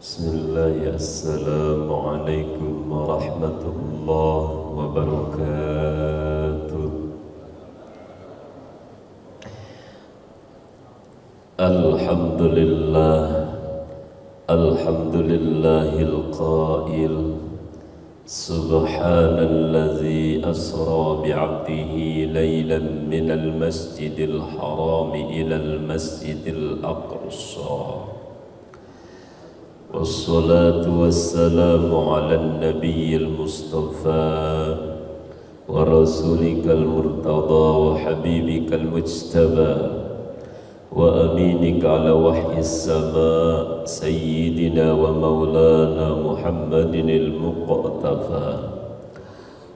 Bismillah, assalamualaikum warahmatullahi wabarakatuh. Alhamdulillahil qail Subhanalladzi asra bi'abdihi laylan minal masjidil harami ilal masjidil aqsa. Wassalatu wassalamu ala nabiyyil mustafa wa rasulikal murtada wa habibikal mujtaba wa aminika ala wahyis sama sayyidina wa maulana Muhammadinil muqtafa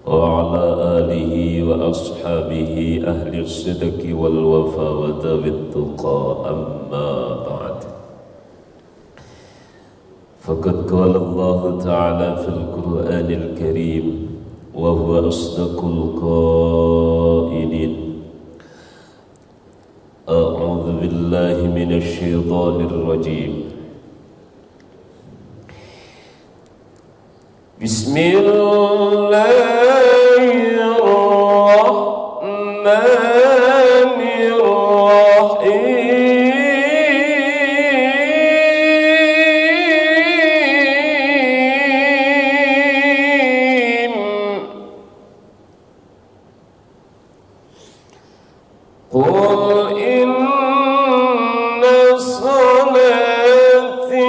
wa ala alihi wa ashabihi ahli sidqi wal wafa wa dawit tuqa amma ba'd. Faqad qala Allah ta'ala fil Qur'anil Karim wa huwa asdaqul qailin. A'udzu billahi minasy syaithanir rajim. Bismillahirrahmanirrahim. Qul inna salati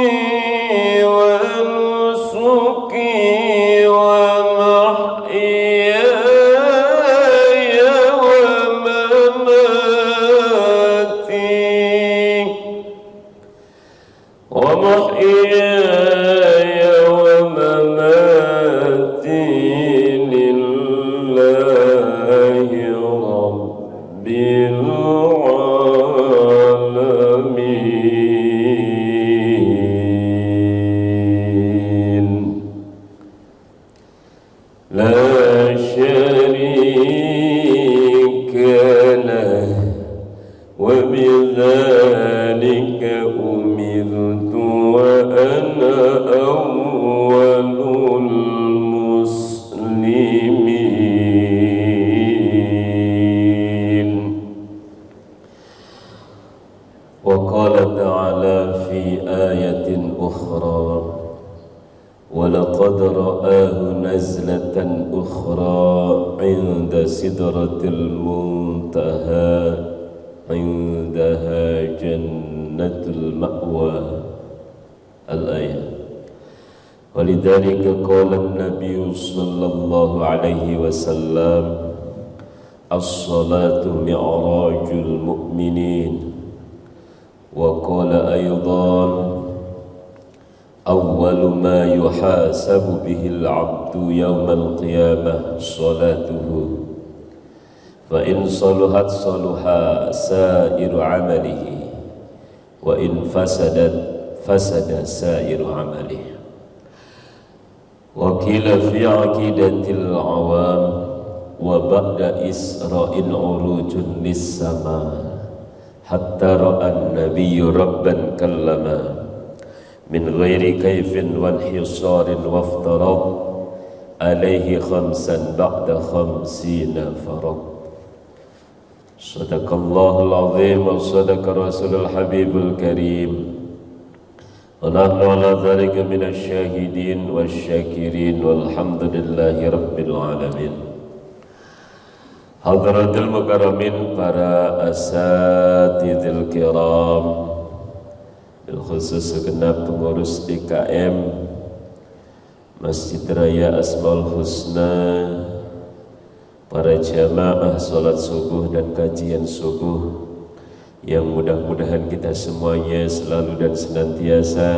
wa nusuki wa mahyaya wa mamati lillahi rabbil alamin. La syarika lah wa bidzalika umirtu wa ana awwalul muslimin. Wa qala ta'ala fi ayatin ukhra وَلَقَدْ رَآهُ نَزْلَةً أُخْرَى عِنْدَ سِدْرَةِ الْمُنْتَهَى عِنْدَهَا جَنَّةُ الْمَأْوَى الآية. وَلِذَلِكَ قَالَ النَّبِيُّ صلى الله عليه وسلم الصلاة معراج المؤمنين. وقال أيضا أول ما يحاسب به العبد يوم القيامة صلاته فإن صلحت صلح سائر عمله وإن فسدت فسد سائر عمله. وقيل في عقيدة العوام وبعد إسراء عروج للسماء حتى رأى النبي ربا كلما من غير كيف وانحصار وافترض عليه 5 بعد 50 فرض. صدق الله العظيم وصدق رسول الحبيب الكريم ونحن على ذلك من الشاهدين والشاكرين والحمد لله رب العالمين. Hadratul mukarramin, para asatidil kiram, khusus segenap pengurus DKM Masjid Raya Asmaul Husna, para jamaah salat subuh dan kajian subuh, yang mudah-mudahan kita semuanya selalu dan senantiasa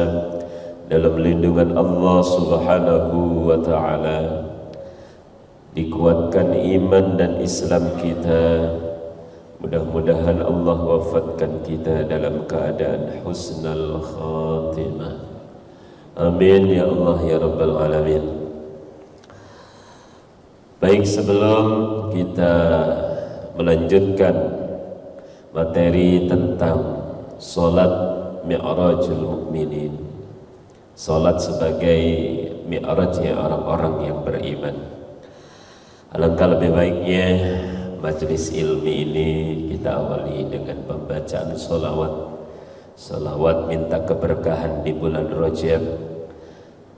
dalam lindungan Allah Subhanahu wa ta'ala, dikuatkan iman dan Islam kita. Mudah-mudahan Allah wafatkan kita dalam keadaan husnul khatimah. Amin ya Allah ya Rabbal Alamin. Baik, sebelum kita melanjutkan materi tentang Salat Mi'rajul Mukminin, Salat sebagai mi'rajnya orang-orang yang beriman. Alangkah lebih baiknya majelis ilmi ini kita awali dengan pembacaan salawat minta keberkahan di bulan Rajab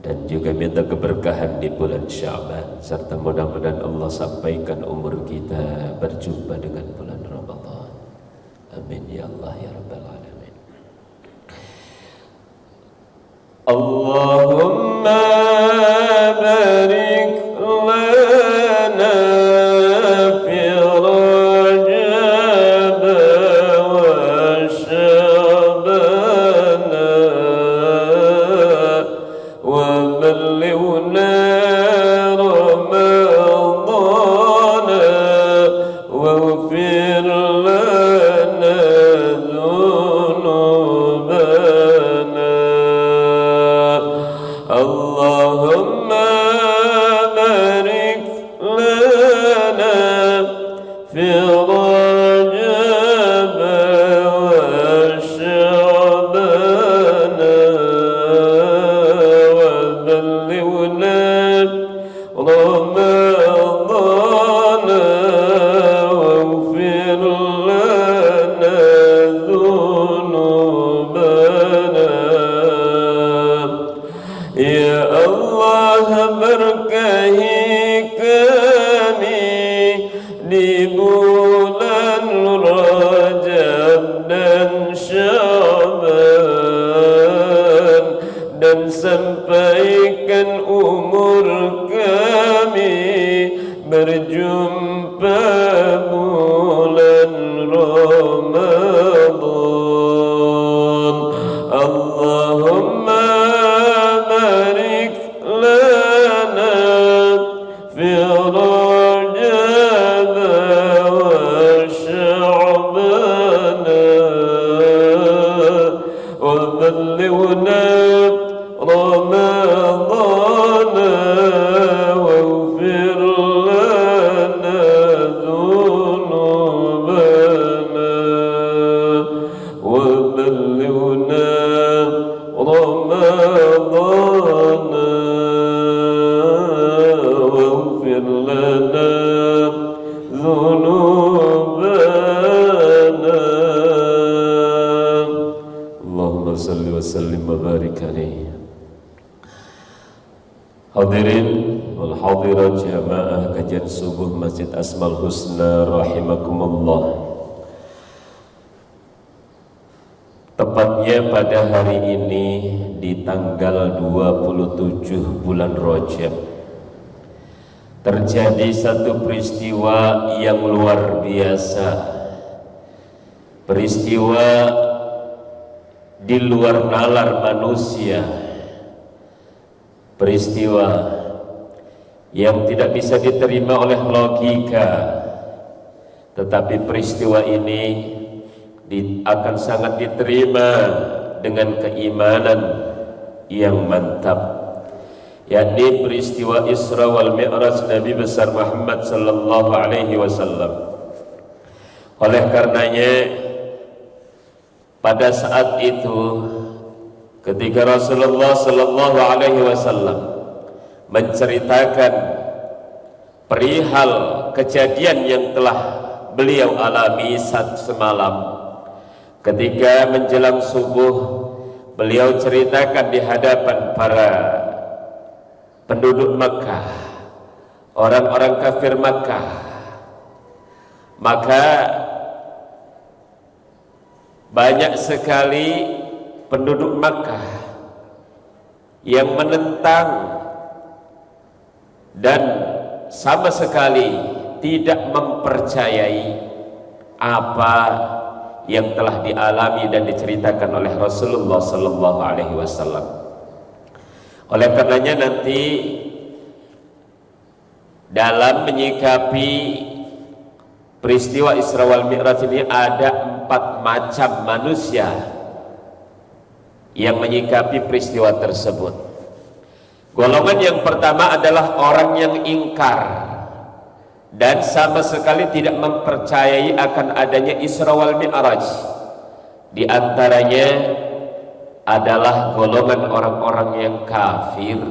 dan juga minta keberkahan di bulan Sya'ban, serta mudah-mudahan Allah sampaikan umur kita berjumpa dengan bulan Ramadan. Amin ya Allah ya Rabbal Alamin. Allahumma barik lana fi Rajab wa Sya'ban wa ballighna Ramadan waghfir lana dhunubana. Allahumma barik lana fi Rajab wa Sya'ban wa ballighna Ramadan waghfir lana dhunubana. Ya Allah, berkahi kami di bulan Rajab dan Sya'ban, dan sampaikan umur kami berjumpa bulan Ramadan. Allahumma barik lana fi Rajab wa Sya'ban wa ballighna Ramadan waghfir lana dhunubana wa ballighna Ramadan waghfir lana dhunubana. Allahumma salli wa sallim wa barik alaihi. Hadirin wal hadirat jamaah kajian subuh Masjid Asmaul Husna rahimakumullah. Tepatnya pada hari ini di tanggal 27 bulan Rajab terjadi satu peristiwa yang luar biasa. Peristiwa di luar nalar manusia, peristiwa yang tidak bisa diterima oleh logika, tetapi peristiwa ini akan sangat diterima dengan keimanan yang mantap, yakni peristiwa Isra wal Mi'raj Nabi besar Muhammad sallallahu alaihi wasallam. Oleh karenanya pada saat itu ketika Rasulullah sallallahu alaihi wasallam menceritakan perihal kejadian yang telah beliau alami semalam, ketika menjelang subuh beliau ceritakan di hadapan para penduduk Makkah, orang-orang kafir Makkah, maka banyak sekali penduduk Makkah yang menentang dan sama sekali tidak mempercayai apa yang telah dialami dan diceritakan oleh Rasulullah sallallahu alaihi wasallam. Oleh karenanya nanti dalam menyikapi peristiwa Isra wal Mi'raj ini ada 4 macam manusia yang menyikapi peristiwa tersebut. Golongan yang pertama adalah orang yang ingkar dan sama sekali tidak mempercayai akan adanya Isra wal Mi'raj. Di antaranya adalah golongan orang-orang yang kafir.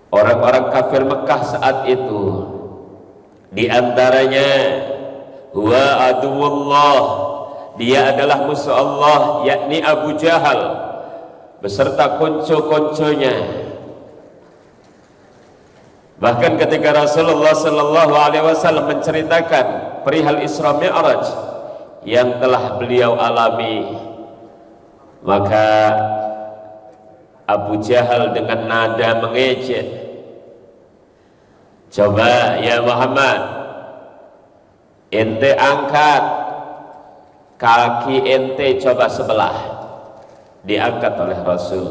Orang-orang kafir Mekah saat itu, di antaranya huwa aduwullah, dia adalah musuh Allah, yakni Abu Jahal beserta konco-konconya. Bahkan ketika Rasulullah sallallahu alaihi wasallam menceritakan perihal Isra Mi'raj yang telah beliau alami, maka Abu Jahal dengan nada mengejek, coba ya Muhammad, ente angkat kaki ente coba sebelah. Diangkat oleh Rasul.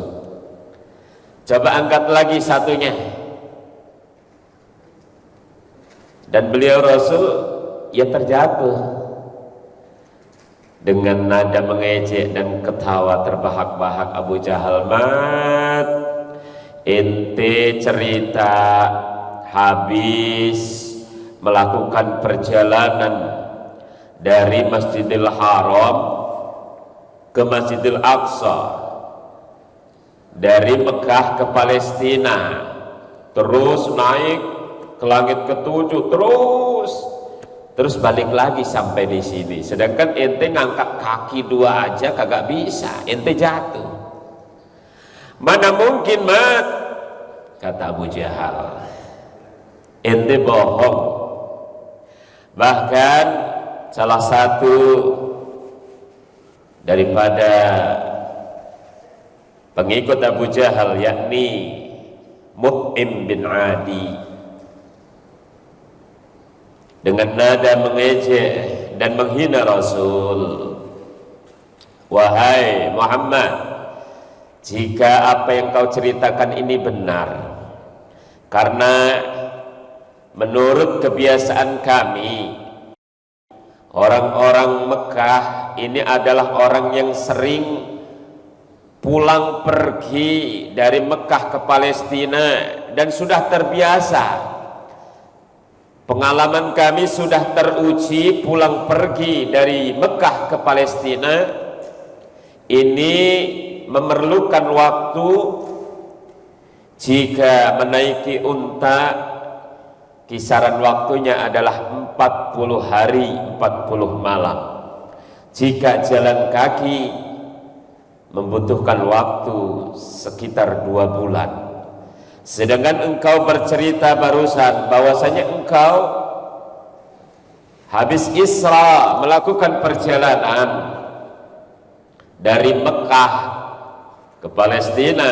Coba angkat lagi satunya. Dan beliau Rasul ya terjatuh dengan nada mengejek dan ketawa terbahak-bahak. Abu Jahal, mat ente cerita habis melakukan perjalanan dari Masjidil Haram ke Masjidil Aqsa, dari Mekah ke Palestina, terus naik ke langit ketujuh, terus balik lagi sampai di sini. Sedangkan ente ngangkat kaki dua aja kagak bisa, ente jatuh. Mana mungkin, mat, kata Abu Jahal, ente bohong. Bahkan salah satu daripada pengikut Abu Jahal, yakni Mut'im bin Adi, dengan nada mengejek dan menghina Rasul, wahai Muhammad, jika apa yang kau ceritakan ini benar, karena menurut kebiasaan kami, orang-orang Mekah ini adalah orang yang sering pulang pergi dari Mekah ke Palestina dan sudah terbiasa. Pengalaman kami sudah teruji pulang pergi dari Mekah ke Palestina ini memerlukan waktu. Jika menaiki unta, kisaran waktunya adalah 40 hari 40 malam. Jika jalan kaki membutuhkan waktu sekitar 2 bulan. Sedangkan engkau bercerita barusan bahwasanya engkau habis Isra melakukan perjalanan dari Mekah ke Palestina,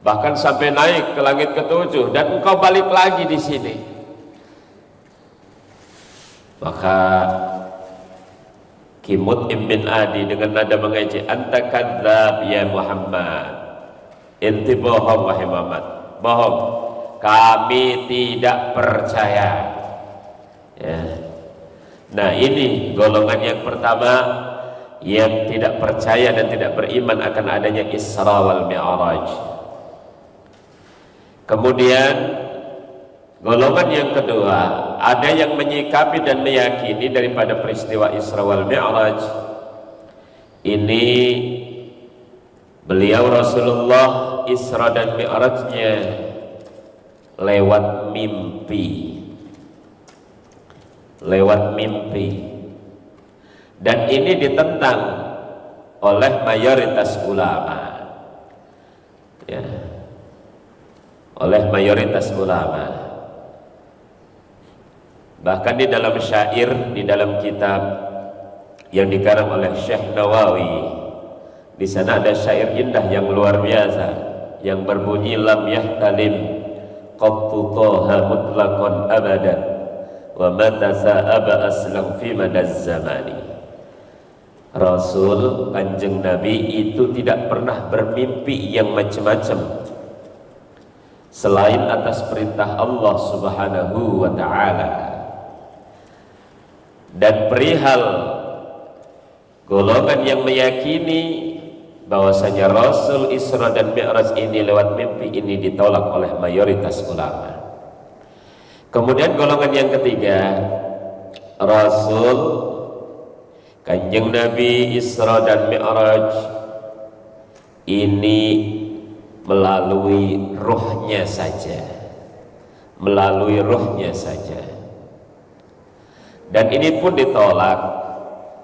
bahkan sampai naik ke langit ketujuh, dan engkau balik lagi di sini. Maka Mut'im bin Adi dengan nada mengejek, anta kadzab ya Muhammad, ente bohong wahai Muhammad, bohong, kami tidak percaya ya. Nah, ini golongan yang pertama yang tidak percaya dan tidak beriman akan adanya Isra wal Mi'raj. Kemudian golongan yang kedua, ada yang menyikapi dan meyakini daripada peristiwa Isra wal Mi'raj ini beliau Rasulullah Isra dan Mi'rajnya lewat mimpi, dan ini ditentang oleh mayoritas ulama ya, oleh mayoritas ulama. Bahkan di dalam syair, di dalam kitab yang dikarang oleh Syekh Nawawi, di sana ada syair indah yang luar biasa yang berbunyi, lam yahtalim qattu taha mutlaqan abadan wa mata sa'aba aslam fi madaz zamani. Rasul Kanjeng Nabi itu tidak pernah bermimpi yang macam-macam selain atas perintah Allah Subhanahu wa ta'ala. Dan perihal golongan yang meyakini bahwasanya Rasul Isra dan Mi'raj ini lewat mimpi, ini ditolak oleh mayoritas ulama. Kemudian golongan yang ketiga, Rasul Kanjeng Nabi Isra dan Mi'raj ini melalui ruhnya saja, melalui ruhnya saja. Dan ini pun ditolak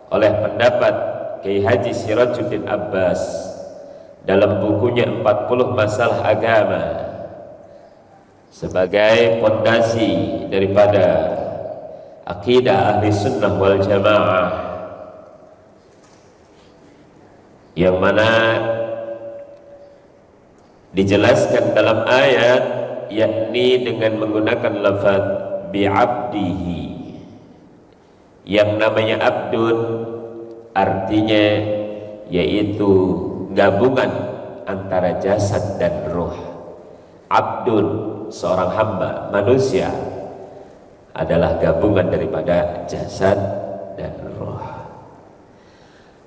oleh pendapat Kiai Haji Sirajuddin Abbas dalam bukunya 40 Masalah Agama sebagai fondasi daripada akidah ahli sunnah wal jamaah, yang mana dijelaskan dalam ayat, yakni dengan menggunakan lafaz bi'abdihi. Yang namanya abdun artinya yaitu gabungan antara jasad dan ruh. Abdun, seorang hamba, manusia, adalah gabungan daripada jasad dan ruh.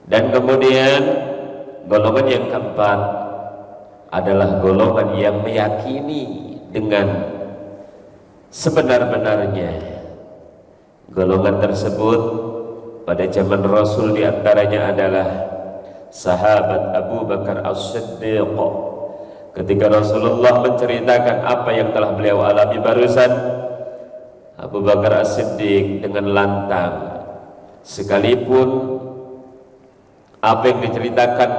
Dan kemudian golongan yang keempat adalah golongan yang meyakini dengan sebenar-benarnya. Golongan tersebut pada zaman Rasul diantaranya adalah sahabat Abu Bakar As-Siddiq. Ketika Rasulullah menceritakan apa yang telah beliau alami barusan, Abu Bakar As-Siddiq dengan lantang, sekalipun apa yang diceritakan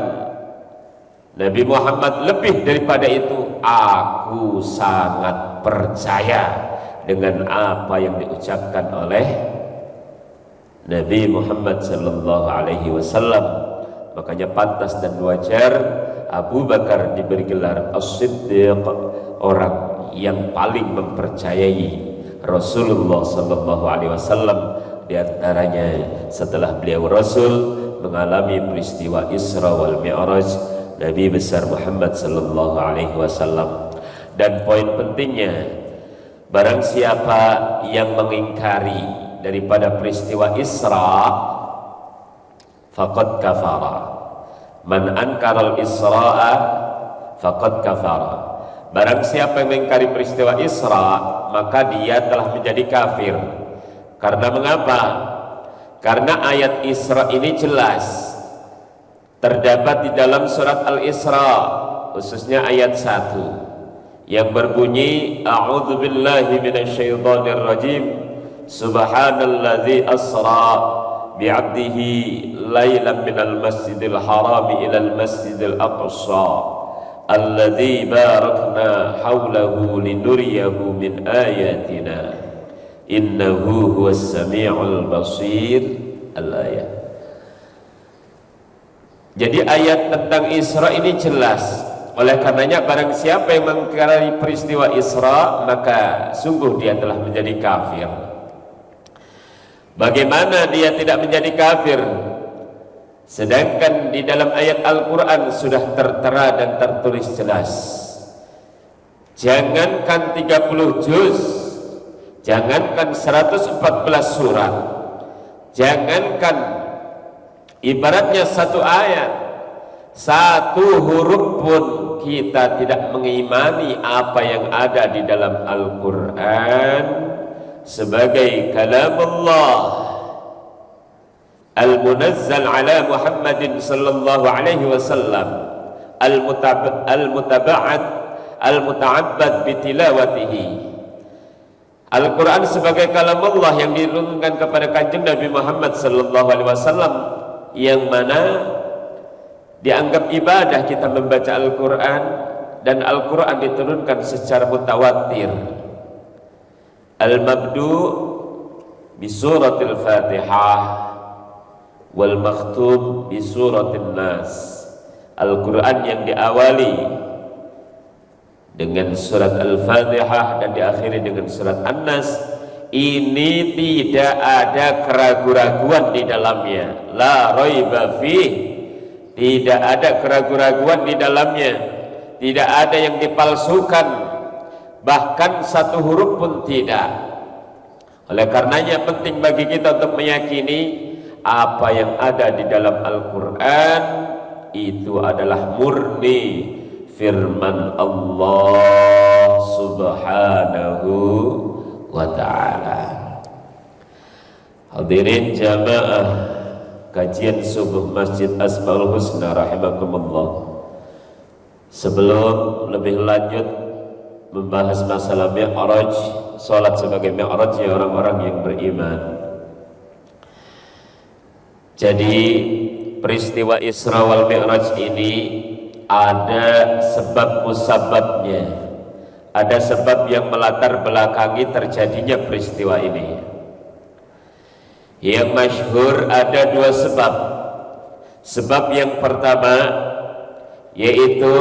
Nabi Muhammad lebih daripada itu, aku sangat percaya dengan apa yang diucapkan oleh Nabi Muhammad sallallahu alaihi wasallam. Makanya pantas dan wajar Abu Bakar diberi gelar As-Siddiq, orang yang paling mempercayai Rasulullah sallallahu alaihi wasallam. Di antaranya setelah beliau Rasul mengalami peristiwa Isra wal Mi'raj Nabi besar Muhammad sallallahu alaihi wasallam. Dan poin pentingnya, barang siapa yang mengingkari daripada peristiwa Isra, faqad kafara. Man ankaral Isra'a faqad kafara. Barang siapa yang mengingkari peristiwa Isra, maka dia telah menjadi kafir. Karena mengapa? Karena ayat Isra ini jelas terdapat di dalam surat Al-Isra, khususnya ayat 1 yang berbunyi, a'udzu billahi minasyaitonir rajim, subhanalladzi asra bi'abdihi lailan minal masjidil harami ilal masjidil aqsa alladzi barakna haulahu linuriyahu min ayatina innahu huwas sami'ul basir. Al-ayat. Jadi ayat tentang Isra ini jelas. Oleh karenanya barang siapa yang mengingkari peristiwa Isra, maka sungguh dia telah menjadi kafir. Bagaimana dia tidak menjadi kafir? Sedangkan di dalam ayat Al-Quran sudah tertera dan tertulis jelas. Jangankan 30 juz, jangankan 114 surat, jangankan ibaratnya satu ayat, satu huruf pun kita tidak mengimani apa yang ada di dalam Al-Quran sebagai kalam Allah al-munazzal ala Muhammadin sallallahu alaihi wasallam al-muta'abbad bitilawatihi. Al-Quran sebagai kalam Allah yang diturunkan kepada kanjeng Nabi Muhammad sallallahu alaihi wasallam, yang mana dianggap ibadah kita membaca Al-Quran, dan Al-Quran diturunkan secara mutawatir. Al-mabdu bi suratil Fatihah wal makhtum bi suratin Nas. Al-Quran yang diawali dengan surat Al-Fatihah dan diakhiri dengan surat An-Nas, ini tidak ada keraguan-raguan di dalamnya. La raiba fih, tidak ada keraguan-raguan di dalamnya, tidak ada yang dipalsukan, bahkan satu huruf pun tidak. Oleh karenanya penting bagi kita untuk meyakini apa yang ada di dalam Al-Quran itu adalah murni firman Allah subhanahu wa ta'ala. Hadirin jamaah kajian subuh Masjid Asmaul Husna rahimakumullah. Sebelum lebih lanjut membahas masalah Mi'raj, salat sebagai Mi'rajnya orang-orang yang beriman. Jadi peristiwa Isra wal Mi'raj ini ada sebab musababnya, ada sebab yang melatar belakangi terjadinya peristiwa ini. Yang masyhur ada dua sebab. Sebab yang pertama yaitu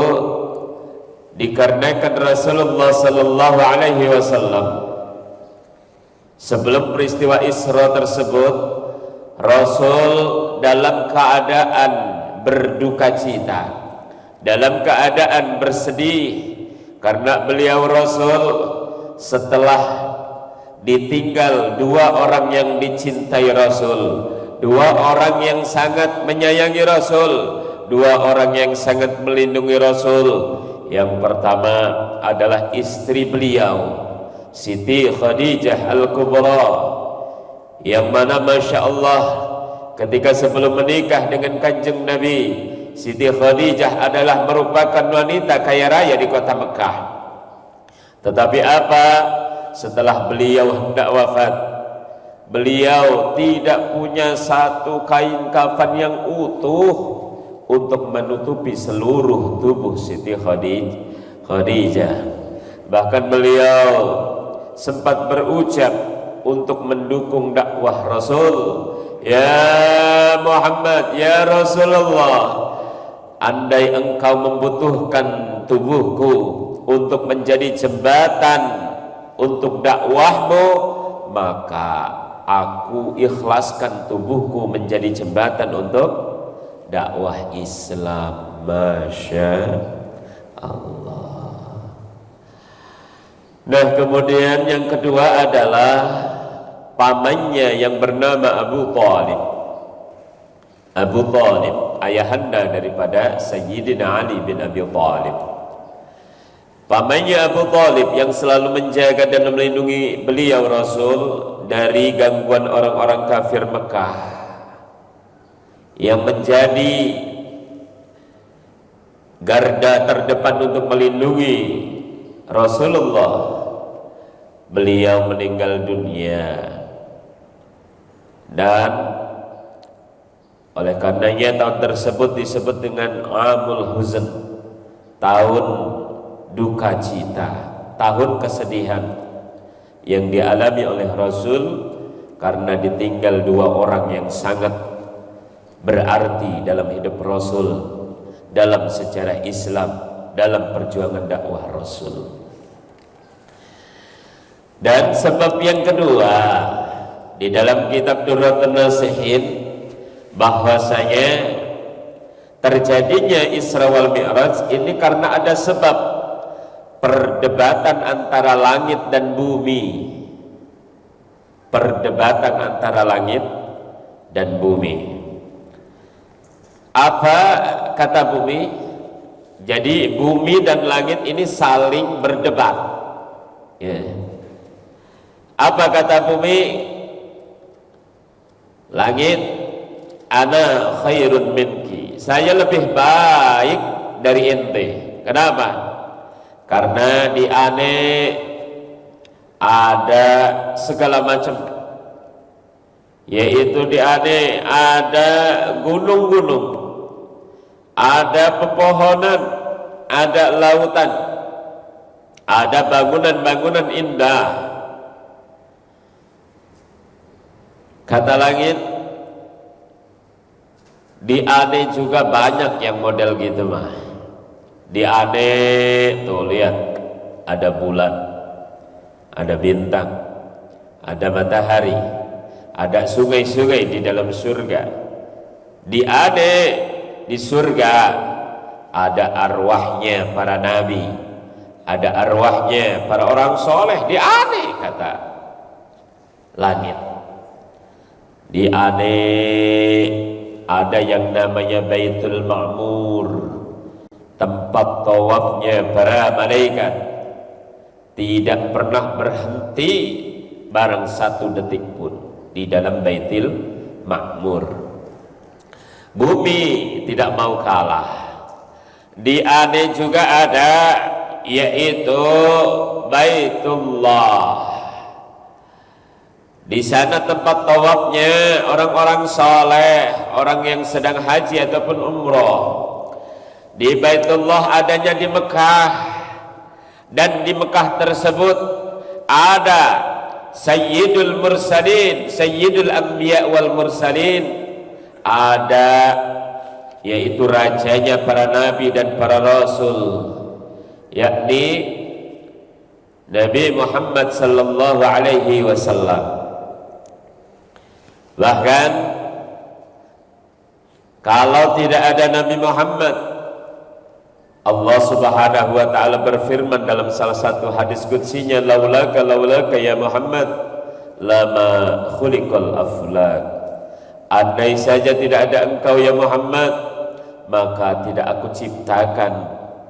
dikarenakan Rasulullah sallallahu alaihi wasallam sebelum peristiwa Isra tersebut, Rasul dalam keadaan berduka cita, dalam keadaan bersedih, karena beliau Rasul setelah ditinggal dua orang yang dicintai Rasul, dua orang yang sangat menyayangi Rasul, dua orang yang sangat melindungi Rasul. Yang pertama adalah istri beliau, Siti Khadijah Al-Kubra, yang mana Masya Allah ketika sebelum menikah dengan kanjeng Nabi, Siti Khadijah adalah merupakan wanita kaya raya di kota Mekah. Tetapi apa? Setelah beliau hendak wafat, beliau tidak punya satu kain kafan yang utuh untuk menutupi seluruh tubuh Siti Khadijah. Bahkan beliau sempat berucap untuk mendukung dakwah Rasul, "Ya Muhammad, ya Rasulullah, andai engkau membutuhkan tubuhku untuk menjadi jembatan untuk dakwahmu, maka aku ikhlaskan tubuhku menjadi jembatan untuk dakwah Islam." Masya Allah. Nah, kemudian yang kedua adalah pamannya yang bernama Abu Thalib. Abu Thalib, ayahanda daripada Sayyidina Ali bin Abi Thalib. Pamannya Abu Thalib yang selalu menjaga dan melindungi beliau Rasul dari gangguan orang-orang kafir Mekah, yang menjadi garda terdepan untuk melindungi Rasulullah. Beliau meninggal dunia, dan oleh karenanya tahun tersebut disebut dengan Amul Huzn, tahun duka cita, tahun kesedihan yang dialami oleh Rasul karena ditinggal dua orang yang sangat berarti dalam hidup Rasul, dalam sejarah Islam, dalam perjuangan dakwah Rasul. Dan sebab yang kedua di dalam kitab Durratun Nasihin, bahwasanya terjadinya Isra wal Mi'raj ini karena ada sebab perdebatan antara langit dan bumi. Perdebatan antara langit dan bumi. Apa kata bumi? Jadi bumi dan langit ini saling berdebat, ya. Apa kata bumi? Langit, ana khairun minki, saya lebih baik dari ente. Kenapa? Karena di ane ada segala macam, yaitu di ane ada gunung-gunung, ada pepohonan, ada lautan, ada bangunan-bangunan indah. Kata langit, di ane juga banyak yang model gitu mah. Di ane tuh lihat, ada bulan, ada bintang, ada matahari, ada sungai-sungai di dalam surga. Di ane, di surga ada arwahnya para nabi, ada arwahnya para orang soleh. Di ane, kata langit. Di ane ada yang namanya Baitul Ma'mur, tempat tawafnya para malaikat, tidak pernah berhenti barang satu detik pun di dalam Baitul Ma'mur. Bumi tidak mau kalah. Di Ane juga ada, yaitu Baitullah. Di sana tempat tawafnya orang-orang saleh, orang yang sedang haji ataupun umroh. Di Baitullah adanya di Mekah, dan di Mekah tersebut ada Sayyidul Mursalin, Sayyidul Anbiya wal Mursalin, ada yaitu rajanya para nabi dan para rasul, yakni Nabi Muhammad sallallahu alaihi wasallam. Bahkan kalau tidak ada Nabi Muhammad, Allah subhanahu wa ta'ala berfirman dalam salah satu hadis qudsinya, laulaka ya Muhammad lama khuliqal aflak. Andai saja tidak ada engkau ya Muhammad, maka tidak aku ciptakan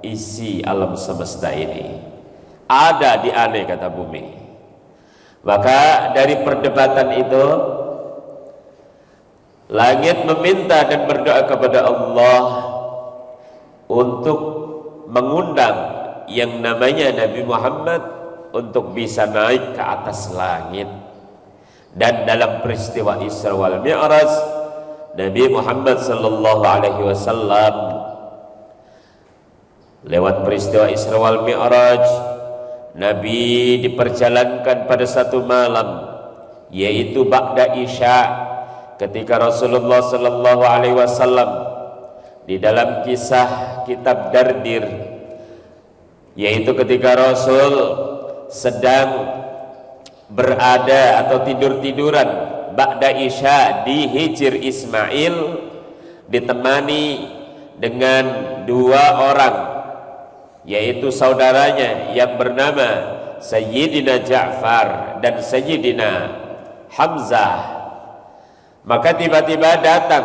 isi alam semesta ini. Ada di Ane, kata bumi. Maka dari perdebatan itu, langit meminta dan berdoa kepada Allah untuk mengundang yang namanya Nabi Muhammad untuk bisa naik ke atas langit. Dan dalam peristiwa Isra wal Mi'raj, Nabi Muhammad sallallahu alaihi wasallam lewat peristiwa Isra wal Mi'raj, Nabi diperjalankan pada satu malam, yaitu ba'da Isya, ketika Rasulullah sallallahu alaihi wasallam di dalam kisah kitab Dardir, yaitu ketika Rasul sedang berada atau tidur-tiduran ba'da Isya di Hijr Ismail, ditemani dengan dua orang, yaitu saudaranya yang bernama Sayyidina Ja'far dan Sayyidina Hamzah. Maka tiba-tiba datang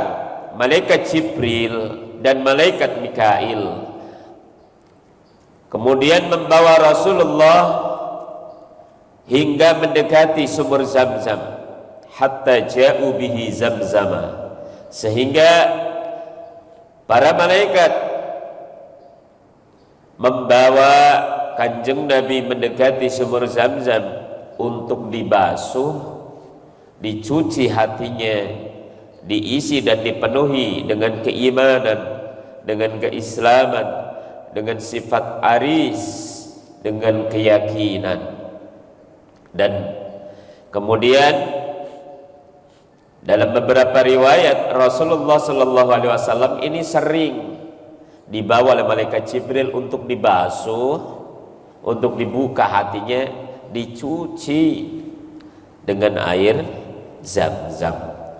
malaikat Jibril dan malaikat Mikail, kemudian membawa Rasulullah hingga mendekati sumur Zamzam, hatta ja'u bihi zamzama, sehingga para malaikat membawa kanjeng Nabi mendekati sumur Zamzam untuk dibasuh, dicuci hatinya, diisi dan dipenuhi dengan keimanan, dengan keislaman, dengan sifat aris, dengan keyakinan. Dan kemudian dalam beberapa riwayat Rasulullah sallallahu alaihi wasallam ini sering dibawa oleh malaikat Jibril untuk dibasuh, untuk dibuka hatinya, dicuci dengan air Zam-zam.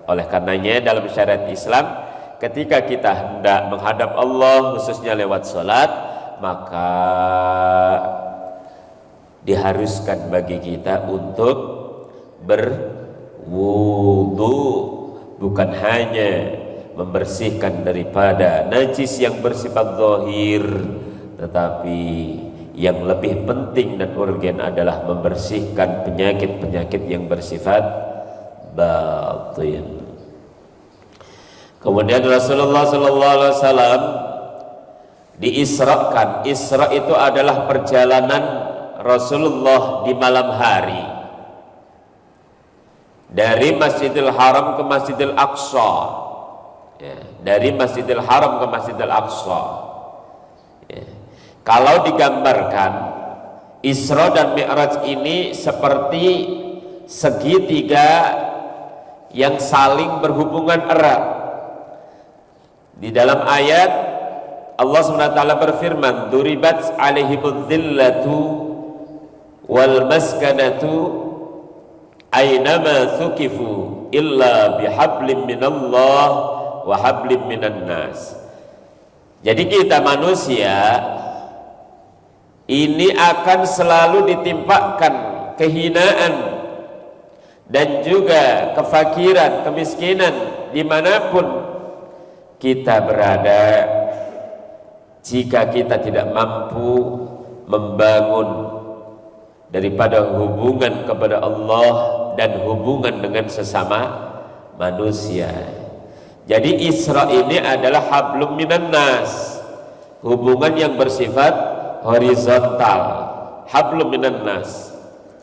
Oleh karenanya dalam syariat Islam, ketika kita hendak menghadap Allah khususnya lewat salat, maka diharuskan bagi kita untuk berwudu, bukan hanya membersihkan daripada najis yang bersifat zahir, tetapi yang lebih penting dan urgen adalah membersihkan penyakit-penyakit yang bersifat batin. Kemudian Rasulullah sallallahu alaihi wasallam diisrakan. Isra itu adalah perjalanan Rasulullah di malam hari dari Masjidil Haram ke Masjidil Aqsa, ya, dari Masjidil Haram ke Masjidil Aqsa, ya. Kalau digambarkan, Isra dan Mi'raj ini seperti segitiga yang saling berhubungan erat. Di dalam ayat Allah SWT berfirman, duribat alaihimudz zillatu wal maskanatu aynama thukifu illa bihablim minallah wa hablim minan nas. Jadi kita manusia ini akan selalu ditimpakan kehinaan dan juga kefakiran, kemiskinan dimanapun kita berada, jika kita tidak mampu membangun daripada hubungan kepada Allah dan hubungan dengan sesama manusia. Jadi Isra ini adalah hablum minan nas, hubungan yang bersifat horizontal, hablum minan nas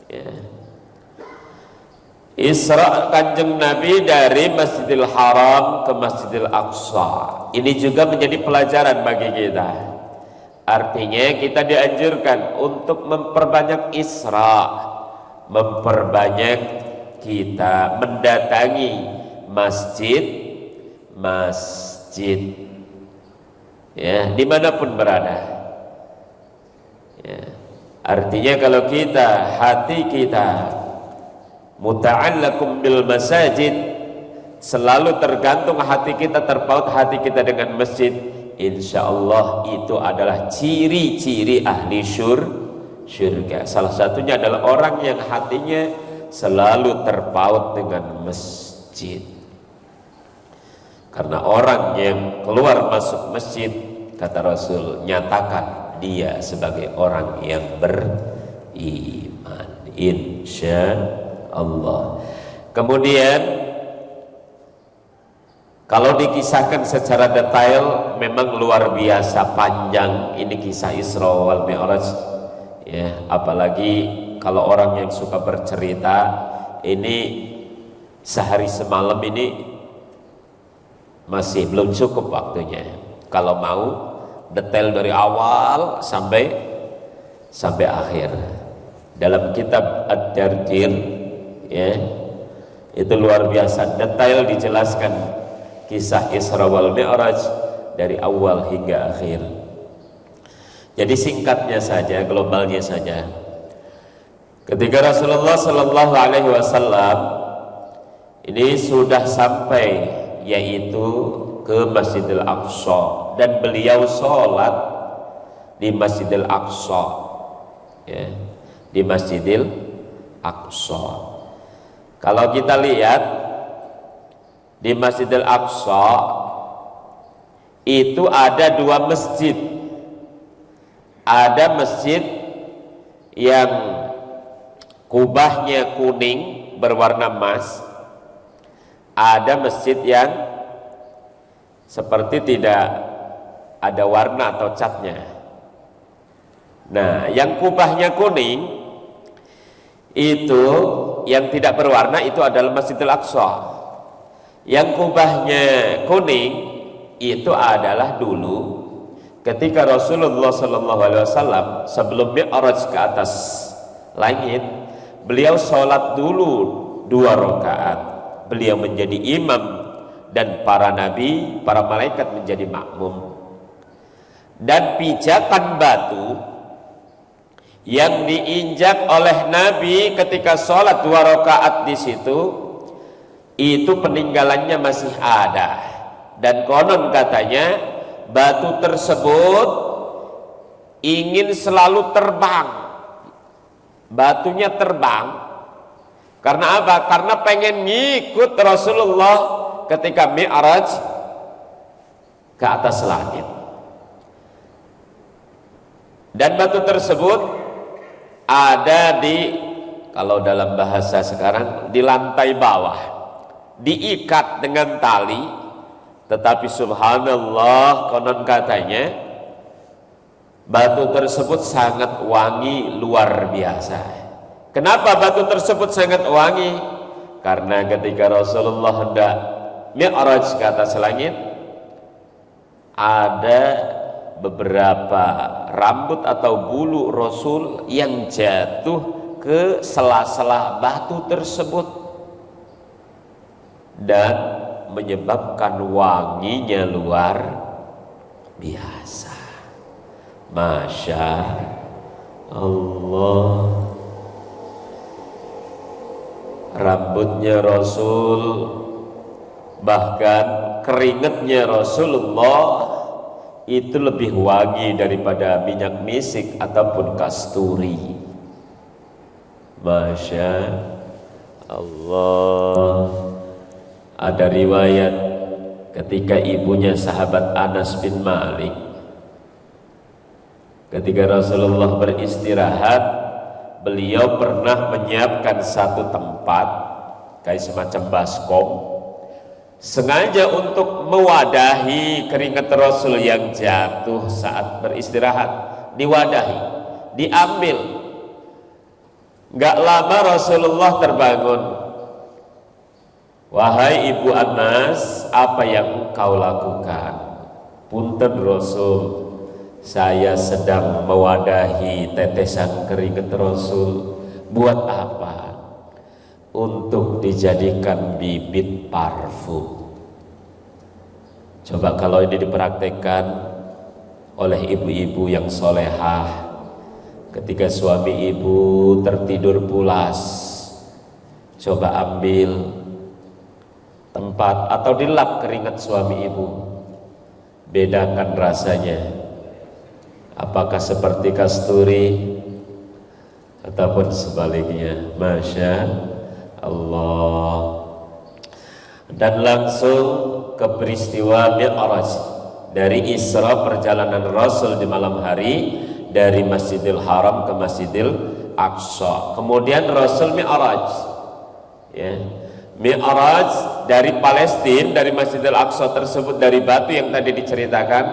ya. Isra Kanjeng Nabi dari Masjidil Haram ke Masjidil Aqsa, ini juga menjadi pelajaran bagi kita. Artinya kita dianjurkan untuk memperbanyak Isra, memperbanyak kita mendatangi masjid ya, dimanapun berada ya. Artinya kalau kita, hati kita muta'allakum bil masajid, selalu tergantung hati kita, terpaut hati kita dengan masjid, insya Allah itu adalah ciri-ciri ahli syurga. Salah satunya adalah orang yang hatinya selalu terpaut dengan masjid. Karena orang yang keluar masuk masjid, kata Rasul, nyatakan dia sebagai orang yang beriman, insya Allah. Kemudian kalau dikisahkan secara detail memang luar biasa panjang ini kisah Isra wal Mi'raj ya, apalagi kalau orang yang suka bercerita ini sehari semalam ini masih belum cukup waktunya. Kalau mau detail dari awal sampai akhir dalam kitab Ad-Dardir ya, itu luar biasa detail dijelaskan kisah Isra wal Mi'raj dari awal hingga akhir. Jadi singkatnya saja, globalnya saja, ketika Rasulullah Shallallahu Alaihi Wasallam ini sudah sampai yaitu ke Masjidil Aqsa dan beliau sholat di Masjidil Aqsa ya, di Masjidil Aqsa. Kalau kita lihat di Masjidil Aqsa itu ada dua masjid. Ada masjid yang kubahnya kuning berwarna emas, ada masjid yang seperti tidak ada warna atau catnya. Nah, yang kubahnya kuning itu yang tidak berwarna itu adalah Masjidil Aqsa. Yang kubahnya kuning itu adalah dulu ketika Rasulullah SAW sebelum Mi'raj ke atas langit, beliau sholat dulu 2 rakaat. Beliau menjadi imam dan para nabi, para malaikat menjadi makmum. Dan pijakan batu yang diinjak oleh Nabi ketika sholat 2 rakaat di situ, itu peninggalannya masih ada. Dan konon katanya batu tersebut ingin selalu terbang. Batunya terbang. Karena apa? Karena pengen ngikut Rasulullah ketika Mi'raj ke atas langit. Dan batu tersebut ada di, kalau dalam bahasa sekarang, di lantai bawah, diikat dengan tali. Tetapi subhanallah, konon katanya batu tersebut sangat wangi luar biasa. Kenapa batu tersebut sangat wangi? Karena ketika Rasulullah hendak Mi'raj ke atas langit, ada beberapa rambut atau bulu Rasul yang jatuh ke sela-sela batu tersebut dan menyebabkan wanginya luar biasa. Masya Allah. Rambutnya Rasul, bahkan keringatnya Rasulullah itu lebih wangi daripada minyak misik ataupun kasturi. Masya Allah. Ada riwayat ketika ibunya sahabat Anas bin Malik, ketika Rasulullah beristirahat, beliau pernah menyiapkan satu tempat kayak semacam baskom sengaja untuk mewadahi keringat Rasul yang jatuh saat beristirahat, diwadahi, diambil. Gak lama Rasulullah terbangun. Wahai ibu Anas, apa yang engkau lakukan? Punten Rasul, saya sedang mewadahi tetesan keringat Rasul. Buat apa? Untuk dijadikan bibit parfum. Coba kalau ini dipraktekkan oleh ibu-ibu yang solehah, ketika suami ibu tertidur pulas, coba ambil tempat atau dilap keringat suami ibu, bedakan rasanya, apakah seperti kasturi ataupun sebaliknya. Masya Allah. Dan langsung ke peristiwa Mi'raj, dari Isra, perjalanan Rasul di malam hari dari Masjidil Haram ke Masjidil Aqsa. Kemudian Rasul Mi'raj, ya, Mi'raj dari Palestina, dari Masjidil Aqsa tersebut, dari batu yang tadi diceritakan.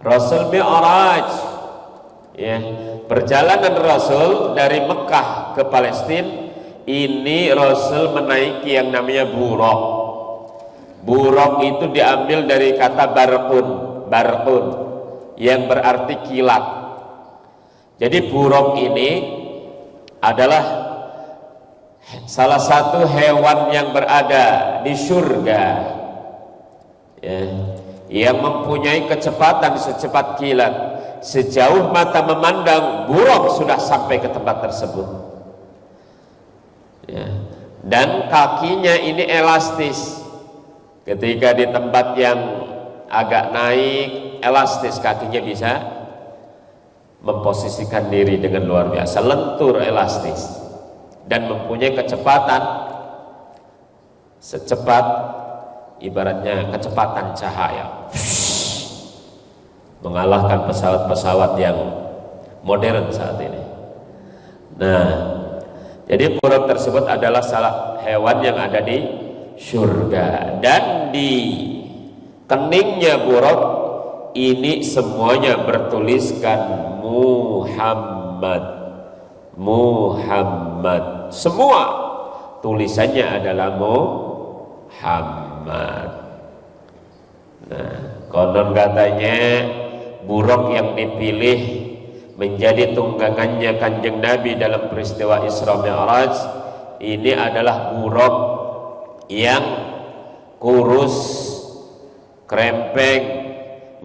Rasul Mi'raj, ya, perjalanan Rasul dari Mekah ke Palestina. Ini Rasul menaiki yang namanya buraq. Buraq itu diambil dari kata barqun, yang berarti kilat. Jadi buraq ini adalah salah satu hewan yang berada di surga, ya, yang mempunyai kecepatan secepat kilat. Sejauh mata memandang, buraq sudah sampai ke tempat tersebut. Ya. Dan kakinya ini elastis. Ketika di tempat yang agak naik, elastis, kakinya bisa memposisikan diri dengan luar biasa, lentur, elastis, dan mempunyai kecepatan secepat, ibaratnya kecepatan cahaya, mengalahkan pesawat-pesawat yang modern saat ini. Nah, jadi buraq tersebut adalah salah hewan yang ada di surga. Dan di keningnya buraq ini semuanya bertuliskan Muhammad. Muhammad. Semua tulisannya adalah Muhammad. Nah, konon katanya buraq yang dipilih menjadi tunggangannya Kanjeng Nabi dalam peristiwa Isra Mi'raj ini adalah buraq yang kurus, krempeng,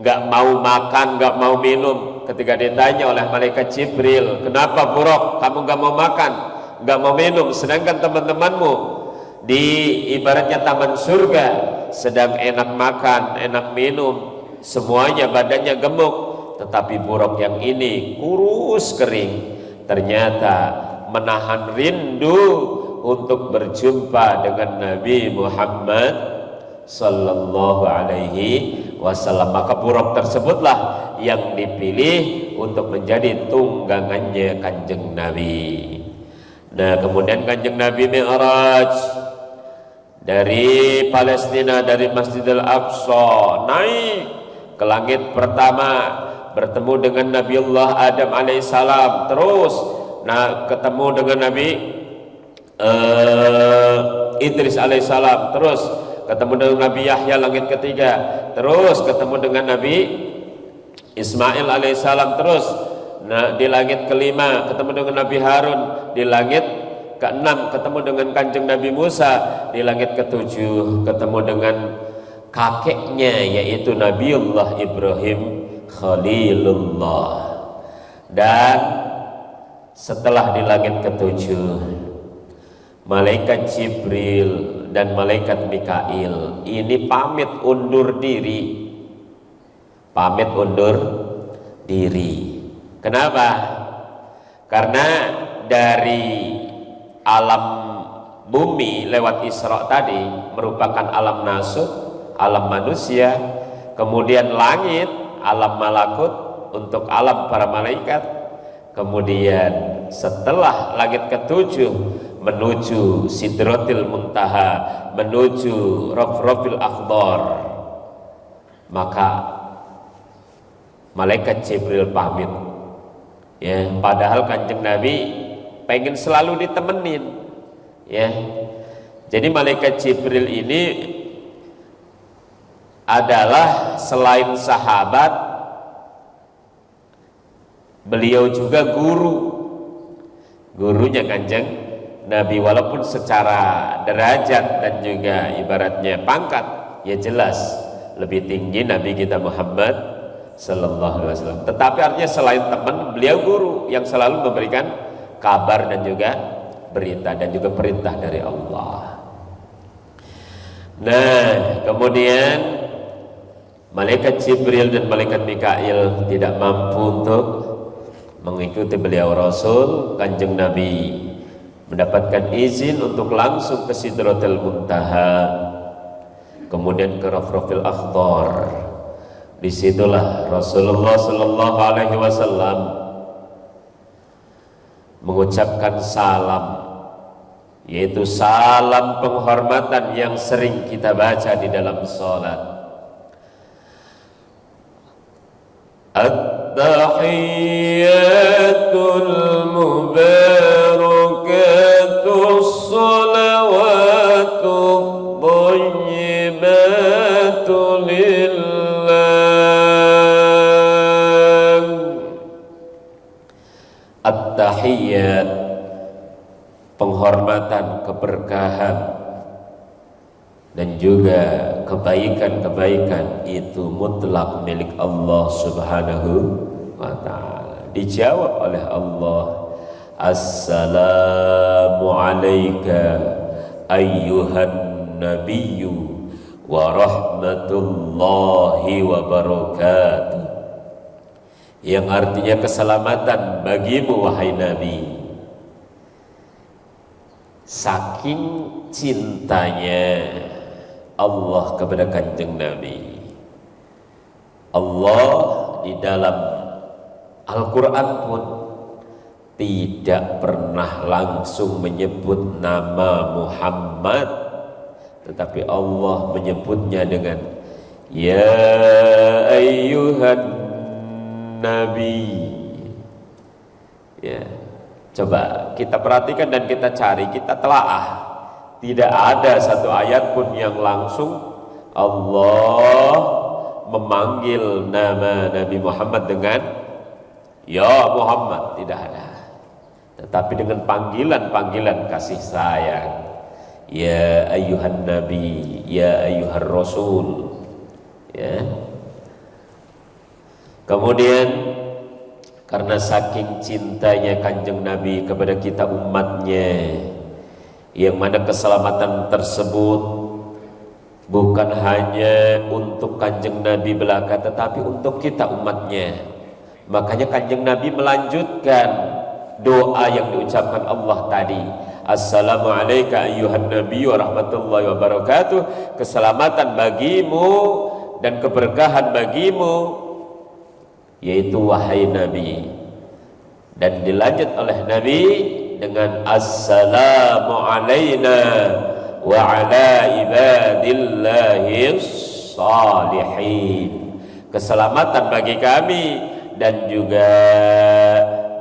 nggak mau makan, nggak mau minum. Ketika ditanya oleh malaikat Jibril, kenapa buraq kamu nggak mau makan, nggak mau minum, sedangkan teman-temanmu di ibaratnya taman surga sedang enak makan, enak minum, semuanya badannya gemuk, tetapi buraq yang ini kurus kering. Ternyata menahan rindu untuk berjumpa dengan Nabi Muhammad sallallahu alaihi wasallam. Maka buraq tersebutlah yang dipilih untuk menjadi tunggangannya Kanjeng Nabi. Nah, kemudian Kanjeng Nabi Mi'raj dari Palestina, dari Masjidil Aqsa, naik ke langit pertama, bertemu dengan Nabiullah Adam alaihissalam, terus ketemu dengan Nabi Idris alaihissalam, terus ketemu dengan Nabi Yahya langit ketiga, terus ketemu dengan Nabi Ismail alaihissalam, terus di langit kelima ketemu dengan Nabi Harun, di langit keenam ketemu dengan Kanjeng Nabi Musa, di langit ketujuh ketemu dengan kakeknya yaitu Nabiullah Ibrahim Khalilullah. Dan setelah di langit ketujuh, malaikat Jibril dan malaikat Mikail ini pamit undur diri. Pamit undur diri. Kenapa? Karena dari alam bumi lewat Isra tadi merupakan alam nasut, alam manusia, kemudian langit, alam malakut untuk alam para malaikat, kemudian setelah langit ketujuh menuju Sidratil Muntaha, menuju Rafrafil Akhdar, maka malaikat Jibril pamit. Ya, padahal Kanjeng Nabi pengen selalu ditemenin. Ya, jadi malaikat Jibril ini adalah selain sahabat, beliau juga gurunya Kanjeng Nabi, walaupun secara derajat dan juga ibaratnya pangkat ya jelas lebih tinggi Nabi kita Muhammad Sallallahu Alaihi Wasallam, tetapi artinya selain teman, beliau guru yang selalu memberikan kabar dan juga berita dan juga perintah dari Allah. Nah, kemudian malaikat Jibril dan malaikat Mikail tidak mampu untuk mengikuti beliau Rasul. Kanjeng Nabi mendapatkan izin untuk langsung ke Sidratul Muntaha, kemudian ke Rafrafil Akhdar. Disitulah Rasulullah Sallallahu Alaihi Wasallam mengucapkan salam, yaitu salam penghormatan yang sering kita baca di dalam salat. At-tahiyyatul mubarakatus salawatul thayyibatul at-tahiyyat, penghormatan, keberkahan dan juga kebaikan-kebaikan itu mutlak milik Allah Subhanahu wa ta'ala. Dijawab oleh Allah, Assalamu alayka ayyuhan nabiyyu wa rahmatullahi wa barakatuh, yang artinya keselamatan bagimu wahai Nabi. Saking cintanya Allah kepada Kanjeng Nabi, Allah di dalam Al-Quran pun tidak pernah langsung menyebut nama Muhammad, tetapi Allah menyebutnya dengan Ya ayyuhan Nabi. Ya, coba kita perhatikan dan kita cari, kita telaah. Tidak ada satu ayat pun yang langsung Allah memanggil nama Nabi Muhammad dengan Ya Muhammad, tidak ada. Tetapi dengan panggilan-panggilan kasih sayang, Ya ayyuhan Nabi, Ya ayyuhan Rasul. Ya. Kemudian karena saking cintanya Kanjeng Nabi kepada kita umatnya, yang mana keselamatan tersebut bukan hanya untuk Kanjeng Nabi belaka, tetapi untuk kita umatnya. Makanya Kanjeng Nabi melanjutkan doa yang diucapkan Allah tadi, Assalamu alayka ayyuhan nabi wa rahmatullahi wa barakatuh, keselamatan bagimu dan keberkahan bagimu, yaitu wahai Nabi. Dan dilanjut oleh Nabi dengan Assalamu alayna wa ala ibadillahis salihin, keselamatan bagi kami dan juga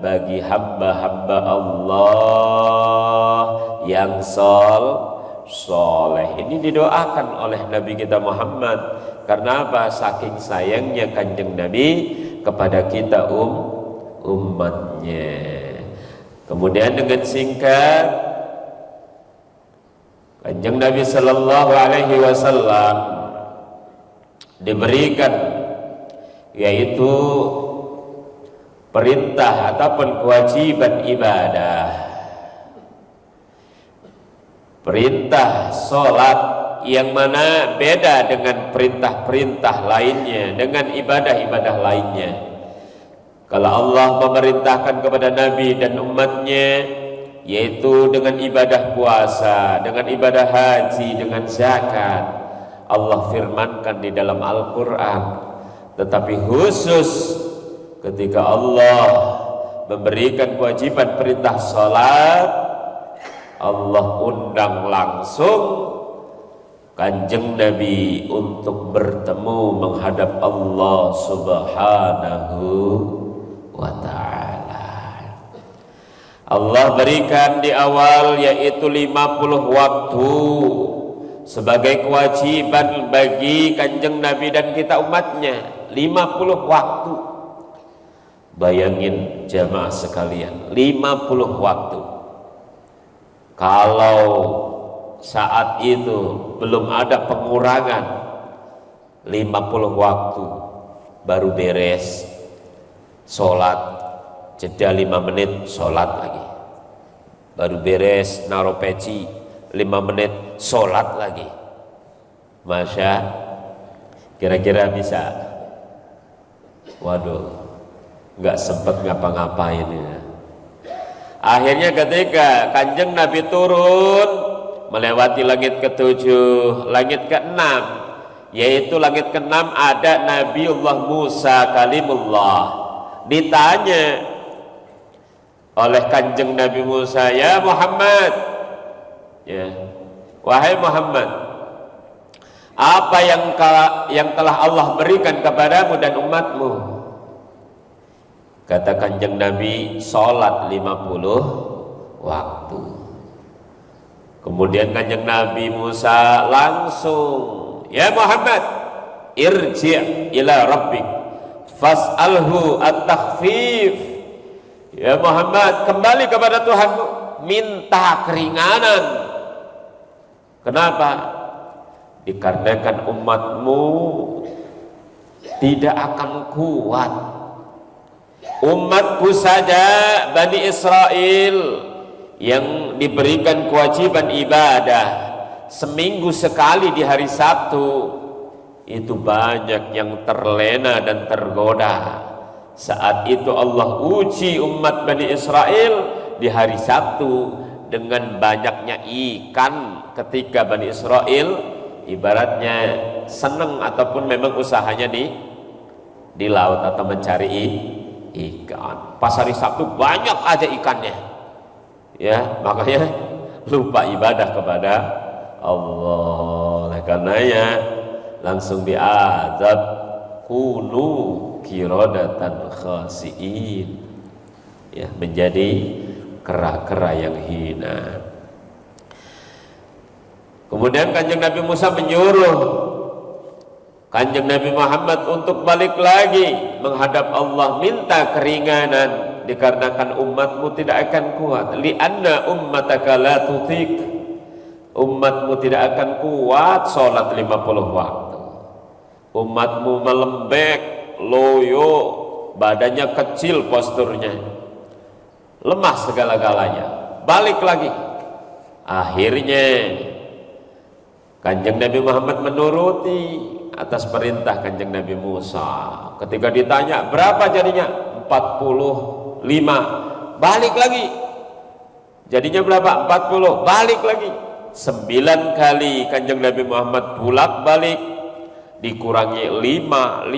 bagi hamba-hamba Allah yang soleh. Ini didoakan oleh Nabi kita Muhammad. Karena apa? Saking sayangnya Kanjeng Nabi kepada kita umatnya. Kemudian dengan singkat, Kanjeng Nabi Sallallahu Alaihi Wasallam diberikan yaitu perintah ataupun kewajiban ibadah, perintah sholat, yang mana beda dengan perintah-perintah lainnya, dengan ibadah-ibadah lainnya. Kalau Allah memerintahkan kepada Nabi dan umatnya, yaitu dengan ibadah puasa, dengan ibadah haji, dengan zakat, Allah firmankan di dalam Al-Quran. Tetapi khusus ketika Allah memberikan kewajiban perintah sholat, Allah undang langsung Kanjeng Nabi untuk bertemu menghadap Allah Subhanahu wa ta'ala. Allah berikan di awal yaitu 50 waktu sebagai kewajiban bagi Kanjeng Nabi dan kita umatnya. 50 waktu. Bayangin jamaah sekalian, 50 waktu. Kalau saat itu belum ada pengurangan 50 waktu baru beres sholat, jeda 5 menit sholat lagi, baru beres naruh peci 5 menit sholat lagi. Masya, kira-kira bisa? Waduh, nggak sempet ngapa-ngapain ya. Akhirnya ketika Kanjeng Nabi turun melewati langit ke-7, langit ke-6, yaitu langit ke-6 ada Nabiullah Musa kalimullah. Ditanya oleh Kanjeng Nabi Musa, ya Muhammad, ya, wahai Muhammad, apa yang telah Allah berikan kepadamu dan umatmu? Kata Kanjeng Nabi, sholat 50 waktu. Kemudian Kanjeng Nabi Musa langsung, ya Muhammad, irji' ila rabbik fas'alhu at-takhfif. Ya Muhammad, kembali kepada Tuhanmu, minta keringanan. Kenapa? Dikarenakan umatmu tidak akan kuat. Umatku saja Bani Israel yang diberikan kewajiban ibadah seminggu sekali di hari Sabtu, itu banyak yang terlena dan tergoda. Saat itu Allah uji umat Bani Israel di hari Sabtu dengan banyaknya ikan, ketika Bani Israel ibaratnya senang ataupun memang usahanya di laut atau mencari ikan. Pas hari Sabtu banyak aja ikannya, ya, makanya lupa ibadah kepada Allah. Oleh karenanya langsung diazab, kunu kirodatan khasiin, ya, menjadi kera-kera yang hina. Kemudian Kanjeng Nabi Musa menyuruh Kanjeng Nabi Muhammad untuk balik lagi menghadap Allah, minta keringanan, dikarenakan umatmu tidak akan kuat. Li'anna ummataka la tutik, umatmu tidak akan kuat sholat 50 waktu. Umatmu melembek, loyo, badannya kecil, posturnya lemah segala-galanya. Balik lagi. Akhirnya Kanjeng Nabi Muhammad menuruti atas perintah Kanjeng Nabi Musa. Ketika ditanya berapa jadinya, 45, balik lagi. Jadinya berapa? 40, balik lagi. 9 kali Kanjeng Nabi Muhammad bulak balik, dikurangi 5,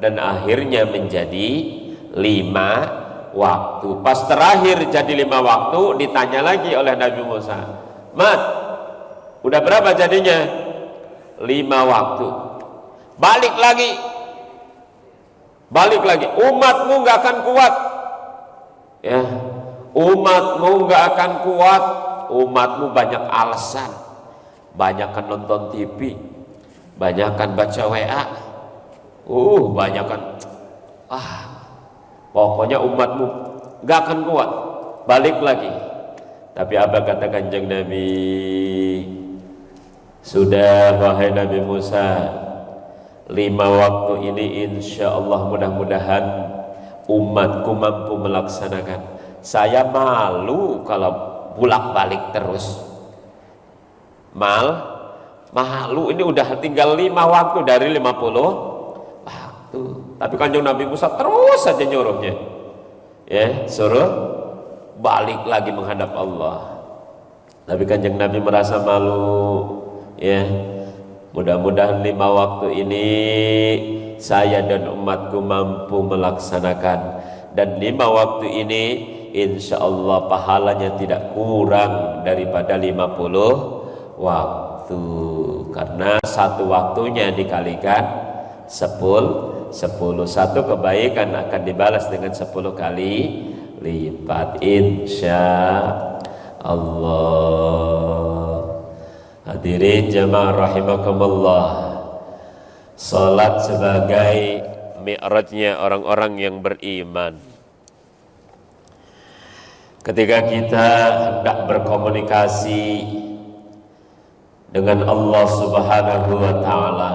dan akhirnya menjadi 5 waktu. Pas terakhir jadi 5 waktu, ditanya lagi oleh Nabi Musa, Mat, udah berapa jadinya? 5 waktu. Balik lagi. Balik lagi. Umatmu nggak akan kuat. Ya, umatmu nggak akan kuat. Umatmu banyak alasan. Banyakan nonton TV, banyakan baca WA. Banyakan. Pokoknya umatmu nggak akan kuat. Balik lagi. Tapi apa kata Kanjeng Nabi? Sudah wahai Nabi Musa, 5 waktu ini insya Allah mudah-mudahan umatku mampu melaksanakan. Saya malu kalau bolak-balik terus. Malu, ini udah tinggal 5 waktu dari 50 waktu. Tapi Kanjeng Nabi Musa terus saja nyuruhnya, ya, suruh balik lagi menghadap Allah. Tapi Kanjeng Nabi merasa malu, ya. Mudah-mudahan 5 waktu ini saya dan umatku mampu melaksanakan. Dan 5 waktu ini insya Allah pahalanya tidak kurang daripada 50 waktu, karena satu waktunya dikalikan 10. Satu kebaikan akan dibalas dengan 10 kali lipat insya Allah. Hadirin jamaah rahimakumullah, salat sebagai mi'rajnya orang-orang yang beriman. Ketika kita hendak berkomunikasi dengan Allah Subhanahu wa ta'ala,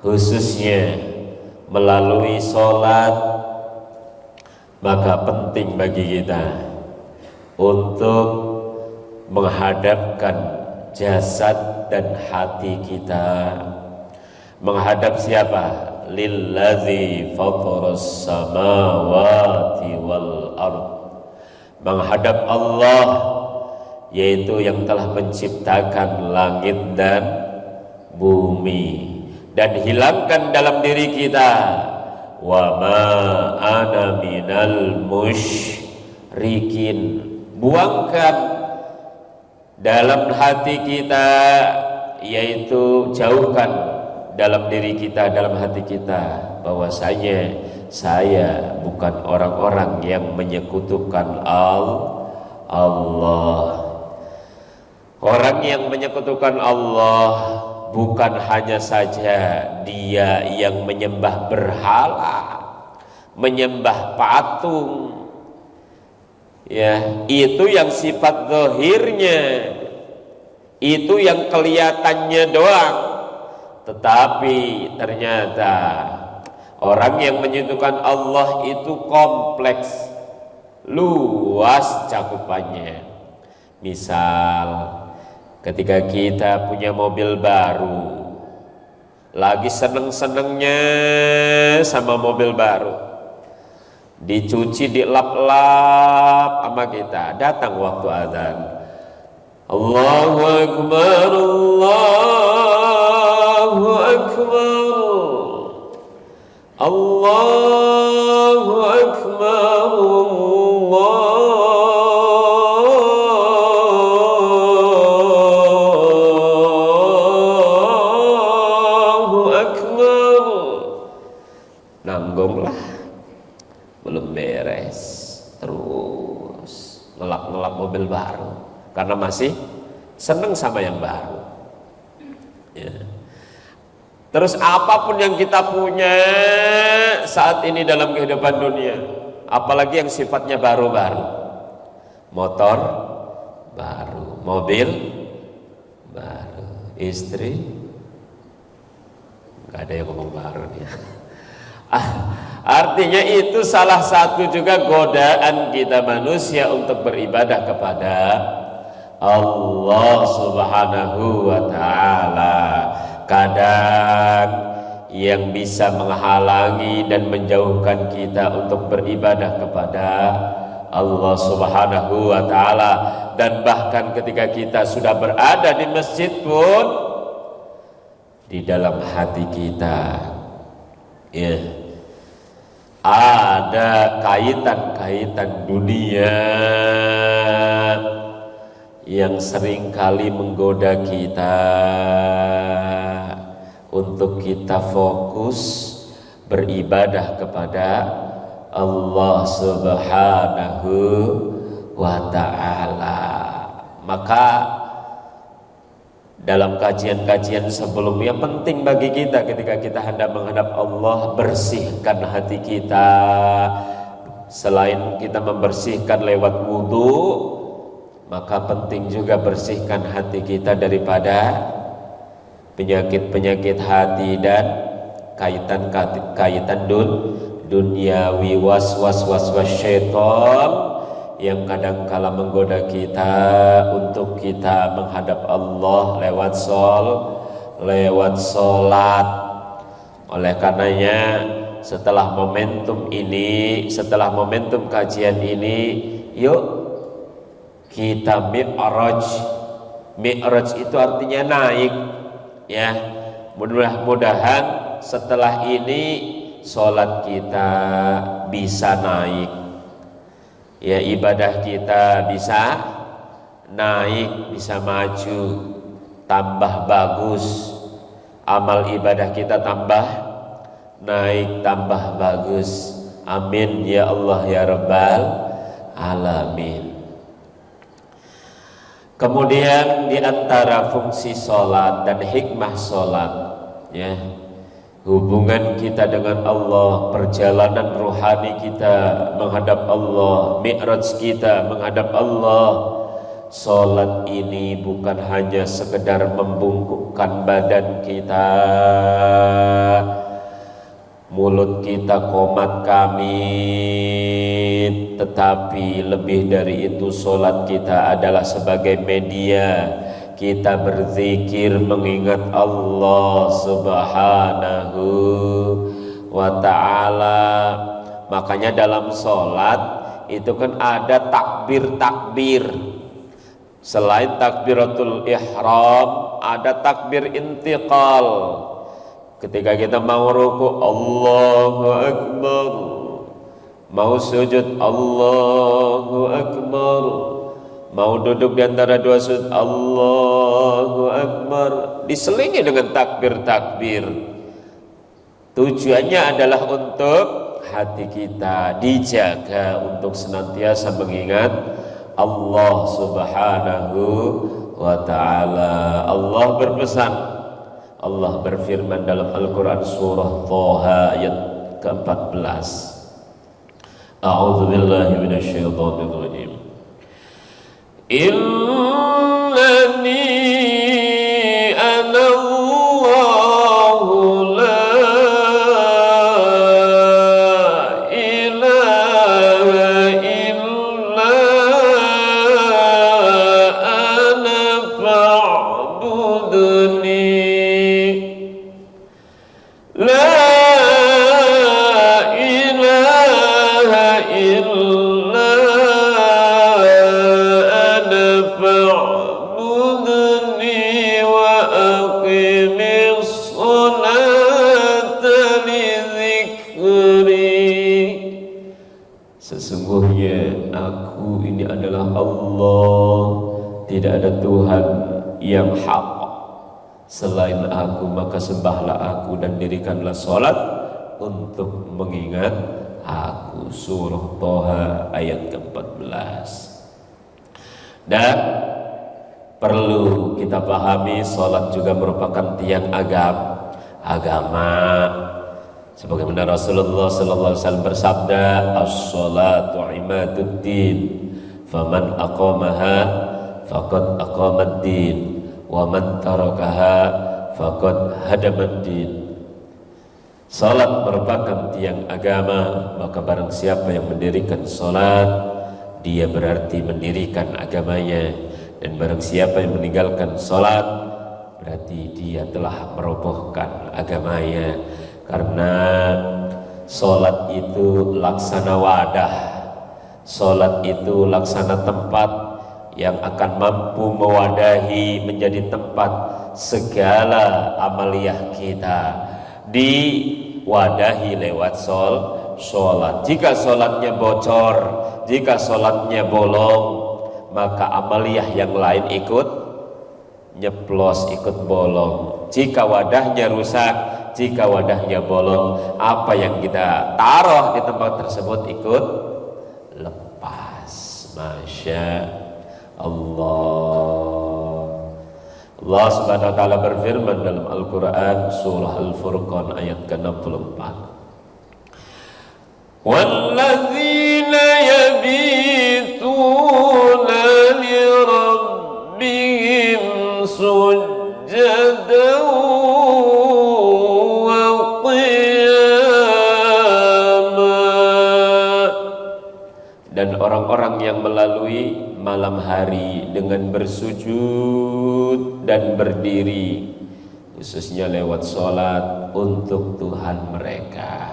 khususnya melalui salat, maka penting bagi kita untuk menghadapkan jasad dan hati kita. Menghadap siapa? Lillazi fataras samawati wal ard. Menghadap Allah, yaitu yang telah menciptakan langit dan bumi. Dan hilangkan dalam diri kita, wa ma ana minal musyrikin. Buangkan dalam hati kita, yaitu jauhkan dalam diri kita, dalam hati kita, bahwasanya saya bukan orang-orang yang menyekutukan Allah. Orang yang menyekutukan Allah bukan hanya saja dia yang menyembah berhala, menyembah patung, ya, itu yang sifat zahirnya, itu yang kelihatannya doang. Tetapi ternyata orang yang menyekutukan Allah itu kompleks, luas cakupannya. Misal ketika kita punya mobil baru, lagi seneng-senengnya sama mobil baru, dicuci, dilap-lap sama kita, datang waktu azan, Allahu Akbar, Allahu Akbar, Allahu Akbar, Allahu Akbar. Nanggunglah, belum beres, terus ngelap-ngelap mobil baru karena masih seneng sama yang baru, ya. Terus apapun yang kita punya saat ini dalam kehidupan dunia, apalagi yang sifatnya baru-baru, motor baru, mobil baru, istri, nggak ada yang ngomong baru nih. Artinya itu salah satu juga godaan kita manusia untuk beribadah kepada Allah Subhanahu wa ta'ala. Kadang yang bisa menghalangi dan menjauhkan kita untuk beribadah kepada Allah Subhanahu wa ta'ala. Dan bahkan ketika kita sudah berada di masjid pun, di dalam hati kita, ya, ada kaitan-kaitan dunia yang seringkali menggoda kita untuk kita fokus beribadah kepada Allah Subhanahu wa ta'ala. Maka dalam kajian-kajian sebelumnya penting bagi kita ketika kita hendak menghadap Allah, bersihkan hati kita. Selain kita membersihkan lewat wudu, maka penting juga bersihkan hati kita daripada penyakit-penyakit hati dan kaitan duniawi, was syaitan yang kadangkala menggoda kita untuk kita menghadap Allah lewat sholat. Oleh karenanya setelah momentum ini, setelah momentum kajian ini, yuk kita mi'raj. Mi'raj itu artinya naik, ya. Mudah-mudahan setelah ini sholat kita bisa naik, ya ibadah kita bisa naik, bisa maju, tambah bagus, amal ibadah kita tambah naik, tambah bagus. Amin ya Allah ya Rabbal Alamin. Kemudian di antara fungsi sholat dan hikmah sholat, ya, hubungan kita dengan Allah, perjalanan rohani kita menghadap Allah, mi'raj kita menghadap Allah. Sholat ini bukan hanya sekedar membungkukkan badan kita, mulut kita qomat kamit, tetapi lebih dari itu sholat kita adalah sebagai media kita berzikir mengingat Allah subhanahu wa ta'ala. Makanya dalam sholat itu kan ada takbir-takbir. Selain takbiratul ihram, ada takbir intiqal. Ketika kita mau ruku, Allahu Akbar. Mau sujud, Allahu Akbar. Mau duduk di antara dua sujud, Allahu Akbar. Diselingi dengan takbir-takbir. Tujuannya adalah untuk hati kita dijaga untuk senantiasa mengingat Allah subhanahu wa ta'ala. Allah berpesan, Allah berfirman dalam Al-Quran surah Thaha ayat ke-14. A'udzu billahi minasyaitonir rajim. Innani ana Allahu la ilaha illa ana fa'budni. La ilaha illa ana fa'budni wa aqimis salata li dzikri. Sesungguhnya aku ini adalah Allah, tidak ada Tuhan yang hak selain aku, maka sembahlah aku dan dirikanlah sholat untuk mengingat aku. Surah Thaha ayat ke-14. Dan perlu kita pahami, sholat juga merupakan tiang agama. Sebagaimana Rasulullah sallallahu alaihi wasallam bersabda, as-sholatu imaduddin, faman aqamaha faqad aqamad-din, wa man tarakaha faqad hadamad-din. Salat merupakan tiang agama, maka barang siapa yang mendirikan salat, dia berarti mendirikan agamanya, dan barang siapa yang meninggalkan salat, berarti dia telah merobohkan agamanya. Karena salat itu laksana wadah, salat itu laksana tempat yang akan mampu mewadahi, menjadi tempat segala amaliyah kita, diwadahi lewat sholat. Jika sholatnya bocor, jika sholatnya bolong, maka amaliyah yang lain ikut nyeplos, ikut bolong. Jika wadahnya rusak, jika wadahnya bolong, apa yang kita taruh di tempat tersebut ikut lepas. Masya Allah. Allah subhanahu wa ta'ala berfirman dalam Al-Quran surah Al-Furqan ayat ke-64, walladzina yabituna li rabbihim sujjadan wa qiyama. Dan orang-orang yang melalui malam hari dengan bersujud dan berdiri, khususnya lewat sholat untuk Tuhan mereka.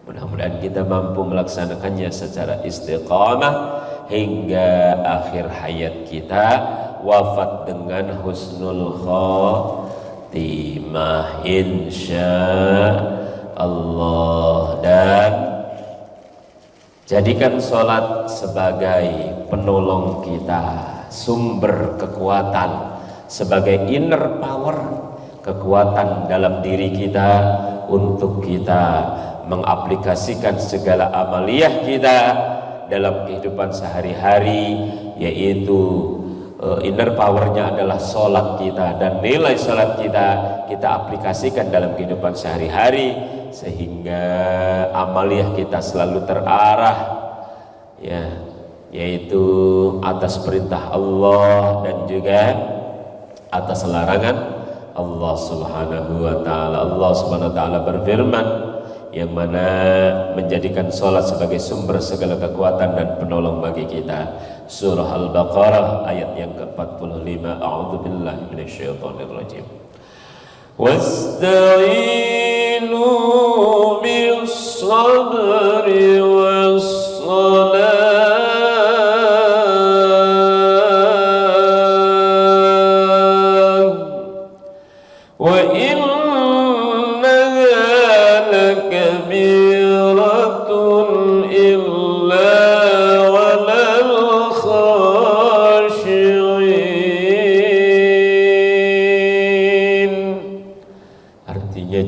Mudah-mudahan kita mampu melaksanakannya secara istiqamah hingga akhir hayat kita, wafat dengan husnul timah insya Allah. Dan jadikan sholat sebagai penolong kita, sumber kekuatan, sebagai inner power, kekuatan dalam diri kita untuk kita mengaplikasikan segala amaliyah kita dalam kehidupan sehari-hari, yaitu inner powernya adalah sholat kita, dan nilai sholat kita aplikasikan dalam kehidupan sehari-hari sehingga amaliyah kita selalu terarah, ya, yaitu atas perintah Allah dan juga atas larangan Allah Subhanahu wa taala. Allah Subhanahu wa taala berfirman, yang mana menjadikan sholat sebagai sumber segala kekuatan dan penolong bagi kita. Surah Al-Baqarah ayat yang ke-45. A'udzubillahi minasyaitonirrajim. Wasta'inu bis-sabri was-salah wa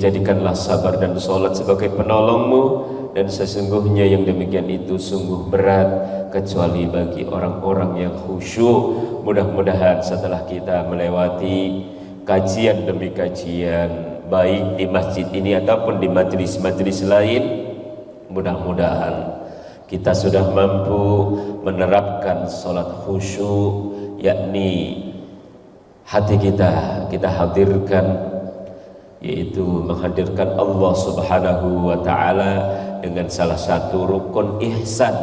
jadikanlah sabar dan sholat sebagai penolongmu, dan sesungguhnya yang demikian itu sungguh berat kecuali bagi orang-orang yang khusyuk. Mudah-mudahan setelah kita melewati kajian demi kajian, baik di masjid ini ataupun di majelis-majelis lain, mudah-mudahan kita sudah mampu menerapkan sholat khusyuk, yakni hati kita hadirkan, yaitu menghadirkan Allah Subhanahu wa taala dengan salah satu rukun ihsan,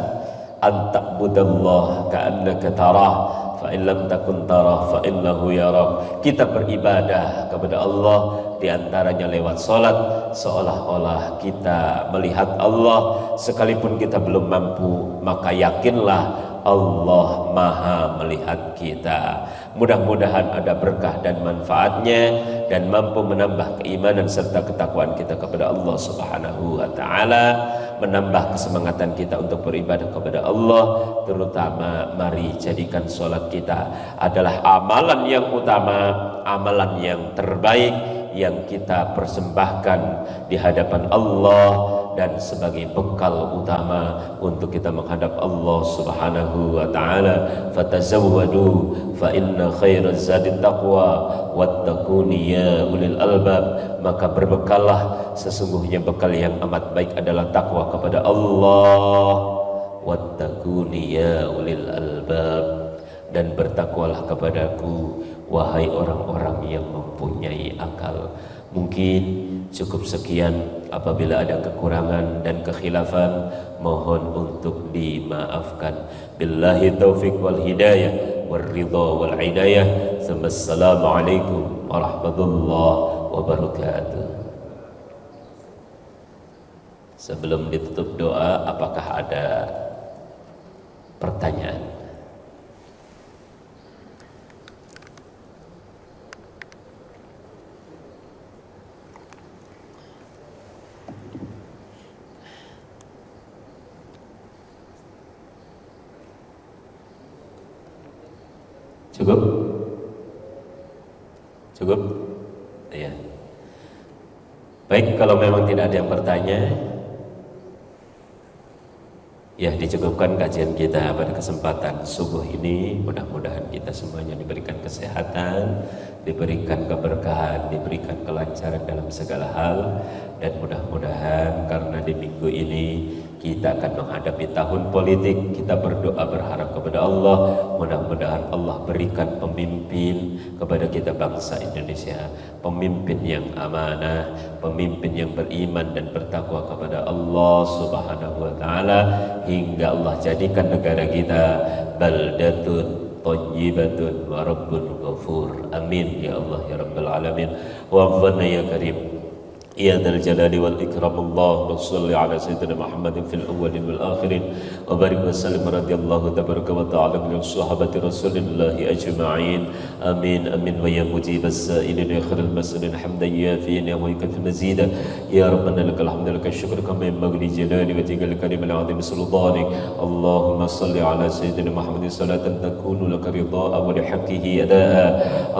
anta'budallah ka'annaka tarah fa in lam takun tarah fa innahu yarak. Kita beribadah kepada Allah diantaranya lewat salat, seolah-olah kita melihat Allah. Sekalipun kita belum mampu, maka yakinlah Allah maha melihat kita. Mudah-mudahan ada berkah dan manfaatnya, dan mampu menambah keimanan serta ketakwaan kita kepada Allah Subhanahu wa taala, menambah kesemangatan kita untuk beribadah kepada Allah. Terutama mari jadikan sholat kita adalah amalan yang utama, amalan yang terbaik yang kita persembahkan di hadapan Allah, dan sebagai bekal utama untuk kita menghadap Allah Subhanahu wa taala. Fatazawwadu fa inna khairaz zadit taqwa wattaquni ya ulil albab. Maka berbekallah, sesungguhnya bekal yang amat baik adalah takwa kepada Allah. Wattaquni ya ulil albab, dan bertakwalah kepadaku wahai orang-orang yang mempunyai akal. Mungkin cukup sekian. Apabila ada kekurangan dan kekhilafan, mohon untuk dimaafkan. Billahi taufiq wal hidayah wal ridha wal hidayah. Assalamualaikum warahmatullahi wabarakatuh. Sebelum ditutup doa, apakah ada pertanyaan? Cukup? Cukup? Ya. Baik, kalau memang tidak ada yang bertanya, ya dicukupkan kajian kita pada kesempatan subuh ini. Mudah-mudahan kita semuanya diberikan kesehatan, diberikan keberkahan, diberikan kelancaran dalam segala hal, dan mudah-mudahan karena di minggu ini kita akan menghadapi tahun politik, kita berdoa berharap kepada Allah, mudah-mudahan Allah berikan pemimpin kepada kita bangsa Indonesia, pemimpin yang amanah, pemimpin yang beriman dan bertakwa kepada Allah Subhanahu wa taala, hingga Allah jadikan negara kita baldatun thayyibatun wa rabbun ghafur. Amin ya Allah ya rabbal alamin. Wa ya karim يا ذا الجلال والإكرام. اللهم صل على سيدنا محمد في الأولين والآخرين وبارك وسلم رضي الله تبارك وتعالى من صحابة رسول الله أجمعين. آمين آمين. ويا مجيب السائلين يا خير المسألين حمدا يافيا يا ويكفي مزيدا يا ربنا لك الحمد لك الشكر كما ينبغي لجلال وجهك الكريم العظيم سلطانك. اللهم صل على سيدنا محمد صلاة تكون لك رضاء ولحقه أداء.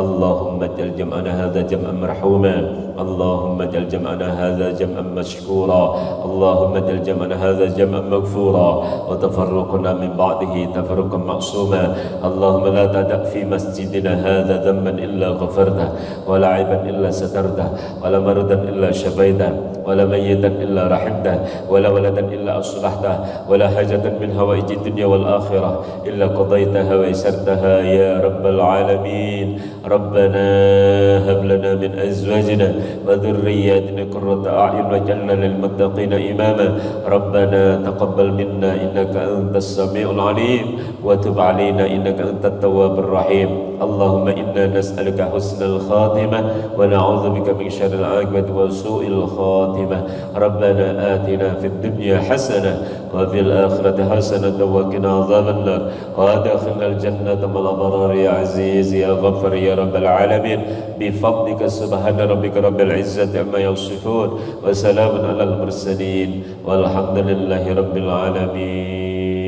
اللهم اجعل جمعنا هذا جمعا مرحوما. اللهم اجعل جمعنا هذا جمعا مشكورا. اللهم اجعل جمعنا هذا جمعا مغفورا وتفرقنا من بعده تفرقا معصوما. اللهم لا تدع في مسجدنا هذا ذنبا إلا غفرته ولا عيبا إلا سترته ولا مرضا إلا شفيته ولا ميتا إلا رحمته ولا ولدا إلا أصلحته ولا حاجة من هوائج الدنيا والآخرة إلا قضيتها ويسرتها يا رب العالمين. ربنا هب لنا من أزواجنا وذرياتنا قرة أعين واجعلنا للمتقين إماما. ربنا تقبل منا إنك أنت السميع العليم وتب علينا إنك أنت التواب الرحيم. اللهم إنا نسألك حسن الخاتمة ونعوذ بك من شر العاقبة وسوء الخاتمة. ربنا آتنا في الدنيا حسنة وفي الآخرة حسنة وقنا عذاب النار وأدخلنا الجنة مع الأبرار يا عزيز يا غفر يا رب العالمين. بفضلك سبحان ربك رب العزة عما يصفون وسلام على المرسلين والحمد لله رب العالمين.